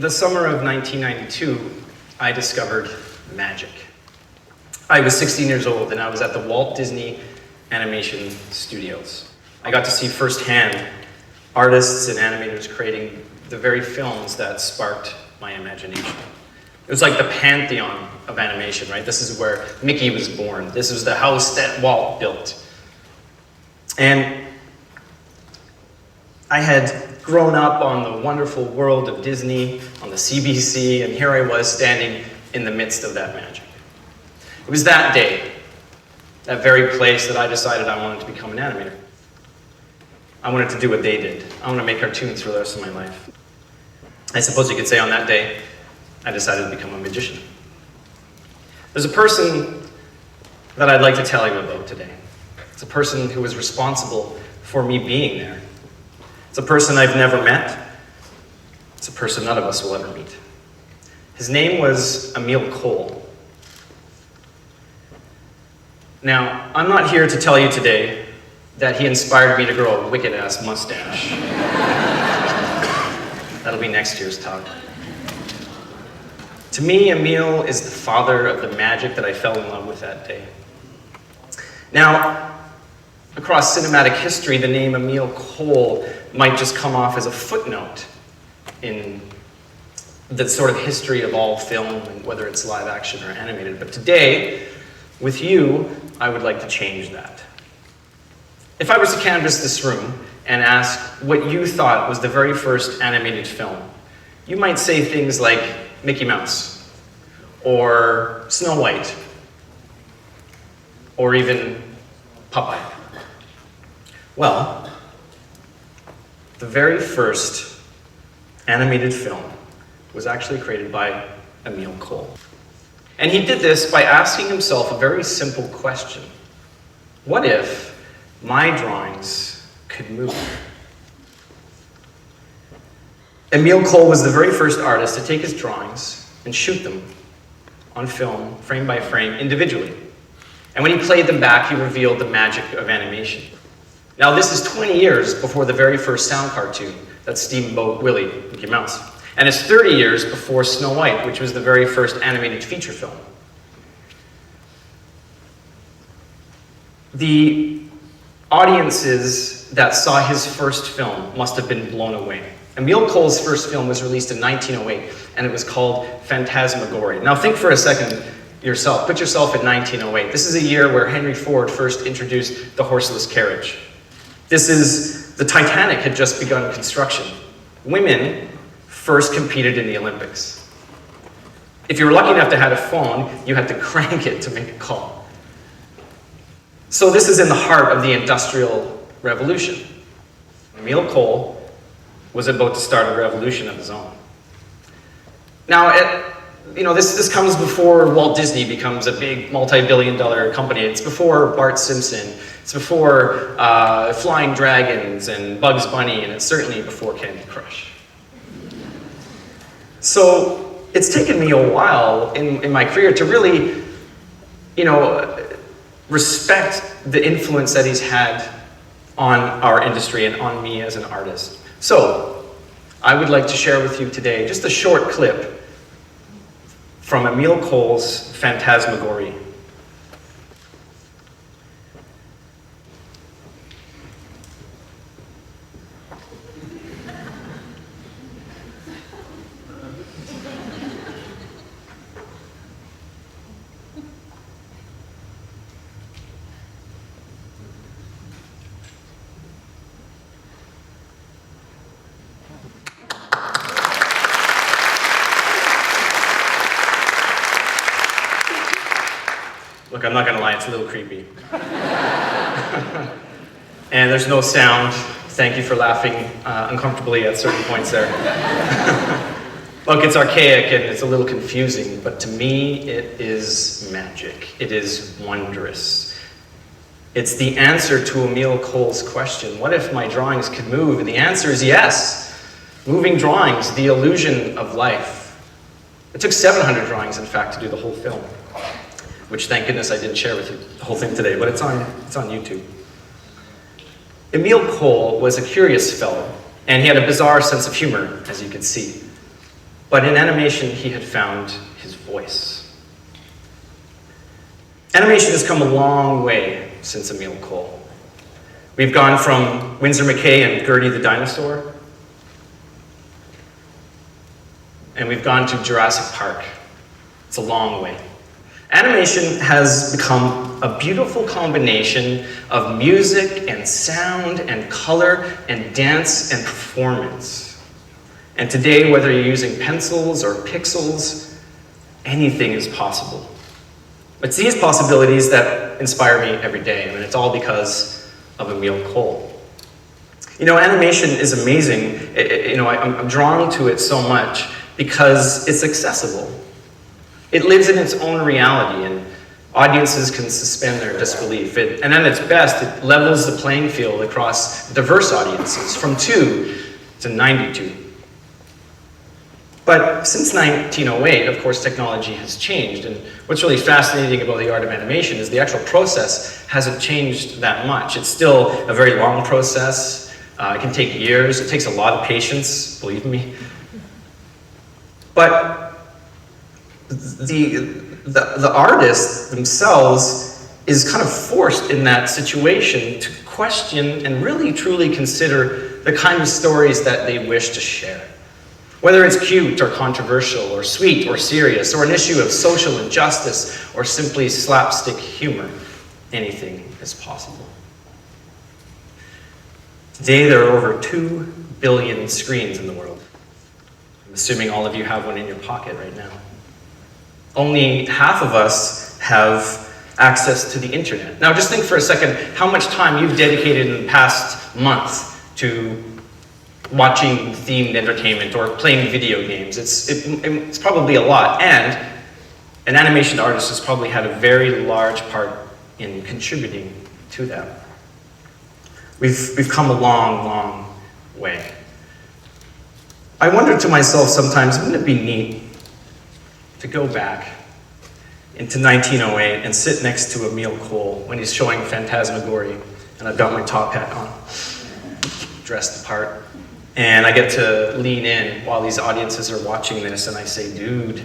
the summer of 1992, I discovered magic. I was 16 years old and I was at the Walt Disney Animation Studios. I got to see firsthand artists and animators creating the very films that sparked my imagination. It was like the pantheon of animation, right? This is where Mickey was born. This was the house that Walt built. And I had grown up on the wonderful world of Disney, on the CBC, and here I was standing in the midst of that magic. It was that day, that very place, that I decided I wanted to become an animator. I wanted to do what they did. I want to make cartoons for the rest of my life. I suppose you could say on that day, I decided to become a magician. There's a person that I'd like to tell you about today. It's a person who was responsible for me being there. It's a person I've never met. It's a person none of us will ever meet. His name was Emil Cole. Now, I'm not here to tell you today that he inspired me to grow a wicked-ass mustache. That'll be next year's talk. To me, Emil is the father of the magic that I fell in love with that day. Now, across cinematic history, the name Emil Cole might just come off as a footnote in the sort of history of all film, whether it's live action or animated. But today, with you, I would like to change that. If I was to canvass this room and ask what you thought was the very first animated film, you might say things like Mickey Mouse, or Snow White, or even Popeye. Well, the very first animated film was actually created by Emil Cole. And he did this by asking himself a very simple question. What if my drawings could move? Emil Cole was the very first artist to take his drawings and shoot them on film, frame by frame, individually. And when he played them back, he revealed the magic of animation. Now, this is 20 years before the very first sound cartoon, that's Steamboat Willie, Mickey Mouse. And it's 30 years before Snow White, which was the very first animated feature film. The audiences that saw his first film must have been blown away. Emil Cole's first film was released in 1908, and it was called Phantasmagoria. Now think for a second yourself. Put yourself in 1908. This is a year where Henry Ford first introduced the horseless carriage. The Titanic had just begun construction. Women first competed in the Olympics. If you were lucky enough to have a phone, you had to crank it to make a call. So this is in the heart of the Industrial Revolution. Emil Cole was about to start a revolution of his own. Now, this comes before Walt Disney becomes a big multi-billion-dollar company. It's before Bart Simpson. It's before Flying Dragons and Bugs Bunny, and it's certainly before Candy Crush. So it's taken me a while in my career to really, respect the influence that he's had on our industry and on me as an artist. So I would like to share with you today just a short clip from Emil Cole's Phantasmagoria. Look, I'm not gonna lie, it's a little creepy. And there's no sound. Thank you for laughing uncomfortably at certain points there. Look, it's archaic and it's a little confusing, but to me, it is magic. It is wondrous. It's the answer to Emil Cole's question, what if my drawings could move? And the answer is yes. Moving drawings, the illusion of life. It took 700 drawings, in fact, to do the whole film, which thank goodness I didn't share with you the whole thing today, but it's on YouTube. Emil Cole was a curious fellow, and he had a bizarre sense of humor, as you can see. But in animation, he had found his voice. Animation has come a long way since Emile Cole. We've gone from Winsor McKay and Gertie the dinosaur, and we've gone to Jurassic Park. It's a long way. Animation has become a beautiful combination of music and sound and color and dance and performance. And today, whether you're using pencils or pixels, anything is possible. It's these possibilities that inspire me every day, and it's all because of Emile Cole. You know, animation is amazing. I'm drawn to it so much because it's accessible. It lives in its own reality, and audiences can suspend their disbelief. And at its best, it levels the playing field across diverse audiences, from 2 to 92. But since 1908, of course, technology has changed. And what's really fascinating about the art of animation is the actual process hasn't changed that much. It's still a very long process. It can take years. It takes a lot of patience, believe me. But the artists themselves is kind of forced in that situation to question and really truly consider the kind of stories that they wish to share. Whether it's cute or controversial or sweet or serious or an issue of social injustice or simply slapstick humor, anything is possible. Today there are over 2 billion screens in the world. I'm assuming all of you have one in your pocket right now. Only half of us have access to the internet. Now just think for a second how much time you've dedicated in the past month to watching themed entertainment or playing video games. It's probably a lot, and an animation artist has probably had a very large part in contributing to that. We've come a long, long way. I wonder to myself sometimes, wouldn't it be neat to go back into 1908 and sit next to Emile Cole when he's showing Phantasmagoria, and I've got my top hat on, dressed the part, and I get to lean in while these audiences are watching this, and I say, dude,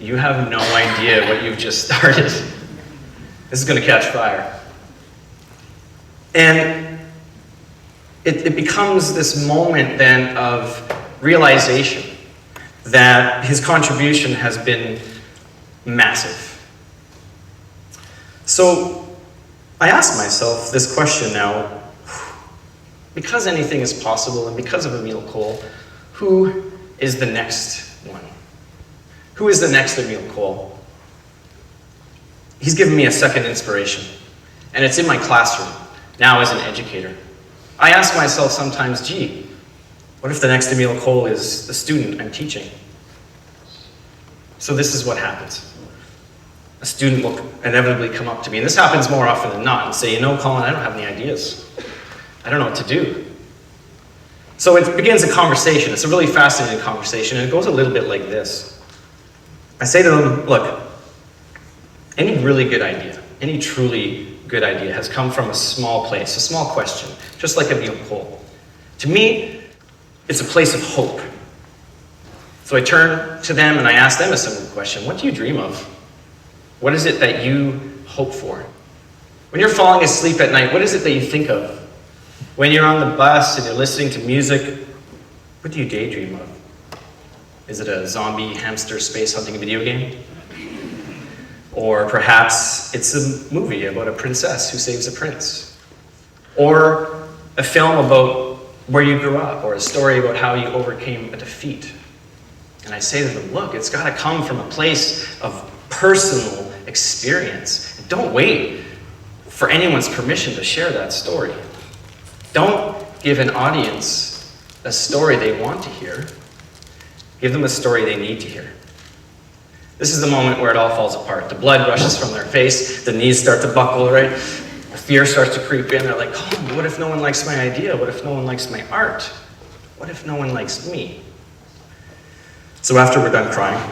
you have no idea what you've just started. This is going to catch fire. And it becomes this moment then of realization that his contribution has been massive. So I ask myself this question now, because anything is possible and because of Emile Cole, who is the next one? Who is the next Emile Cole? He's given me a second inspiration, and it's in my classroom, now as an educator. I ask myself sometimes, gee, what if the next Emile Cole is the student I'm teaching? So this is what happens. A student will inevitably come up to me, and this happens more often than not, and say, you know, Colin, I don't have any ideas. I don't know what to do. So it begins a conversation. It's a really fascinating conversation, and it goes a little bit like this. I say to them, look, any really good idea, any truly good idea has come from a small place, a small question, just like Emile Cole. To me, it's a place of hope. So I turn to them and I ask them a simple question. What do you dream of? What is it that you hope for? When you're falling asleep at night, what is it that you think of? When you're on the bus and you're listening to music, what do you daydream of? Is it a zombie hamster space hunting video game? Or perhaps it's a movie about a princess who saves a prince. Or a film about where you grew up, or a story about how you overcame a defeat. And I say to them, look, it's got to come from a place of personal experience. Don't wait for anyone's permission to share that story. Don't give an audience a story they want to hear. Give them a story they need to hear. This is the moment where it all falls apart. The blood rushes from their face, the knees start to buckle, right? The fear starts to creep in. They're like, oh, what if no one likes my idea? What if no one likes my art? What if no one likes me? So after we're done crying,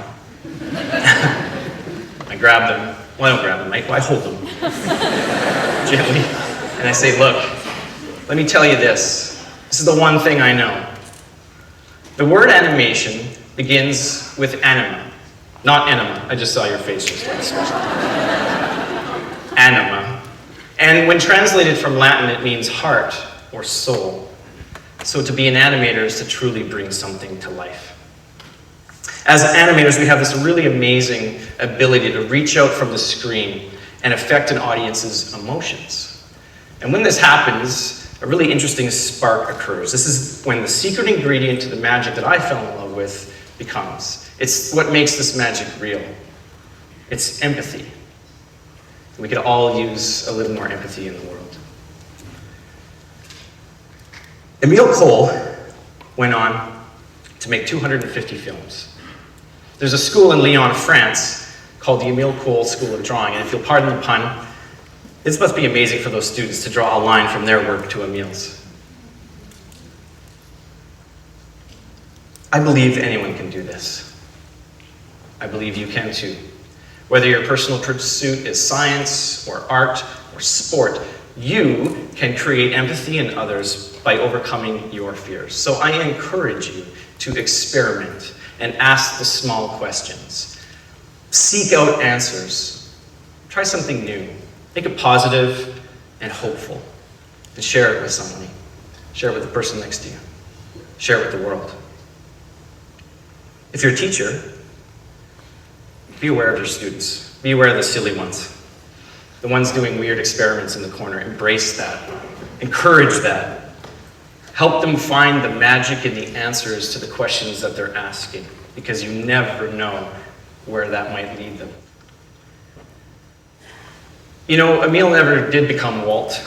I grab them. Well, I don't grab them, I hold them gently. And I say, look, let me tell you this. This is the one thing I know. The word animation begins with anima. Not enema. I just saw your face just like switched. Anima. And when translated from Latin, it means heart or soul. So to be an animator is to truly bring something to life. As animators, we have this really amazing ability to reach out from the screen and affect an audience's emotions. And when this happens, a really interesting spark occurs. This is when the secret ingredient to the magic that I fell in love with becomes. It's what makes this magic real. It's empathy. We could all use a little more empathy in the world. Emile Cole went on to make 250 films. There's a school in Lyon, France, called the Emile Cole School of Drawing, and if you'll pardon the pun, this must be amazing for those students to draw a line from their work to Emile's. I believe anyone can do this. I believe you can too. Whether your personal pursuit is science or art or sport, you can create empathy in others by overcoming your fears. So I encourage you to experiment and ask the small questions. Seek out answers. Try something new. Make it positive and hopeful. And share it with somebody. Share it with the person next to you. Share it with the world. If you're a teacher, be aware of your students. Be aware of the silly ones. The ones doing weird experiments in the corner. Embrace that. Encourage that. Help them find the magic in the answers to the questions that they're asking, because you never know where that might lead them. You know, Emile never did become Walt.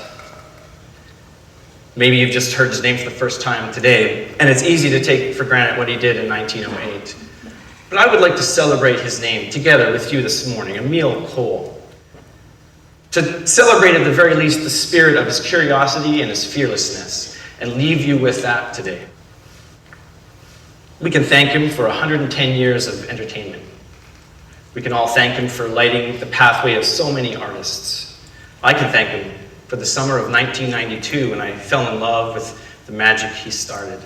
Maybe you've just heard his name for the first time today, and it's easy to take for granted what he did in 1908. But I would like to celebrate his name together with you this morning, Emile Cole. To celebrate at the very least the spirit of his curiosity and his fearlessness, and leave you with that today. We can thank him for 110 years of entertainment. We can all thank him for lighting the pathway of so many artists. I can thank him for the summer of 1992 when I fell in love with the magic he started.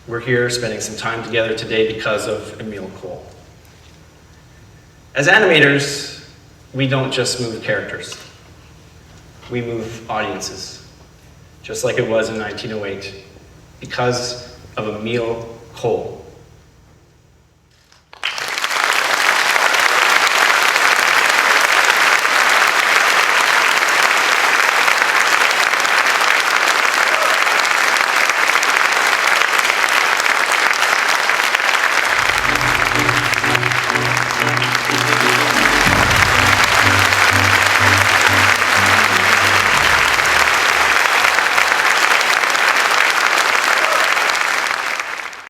We're here spending some time together today because of Emile Cole. As animators, we don't just move characters. We move audiences. Just like it was in 1908, because of Emile Cole.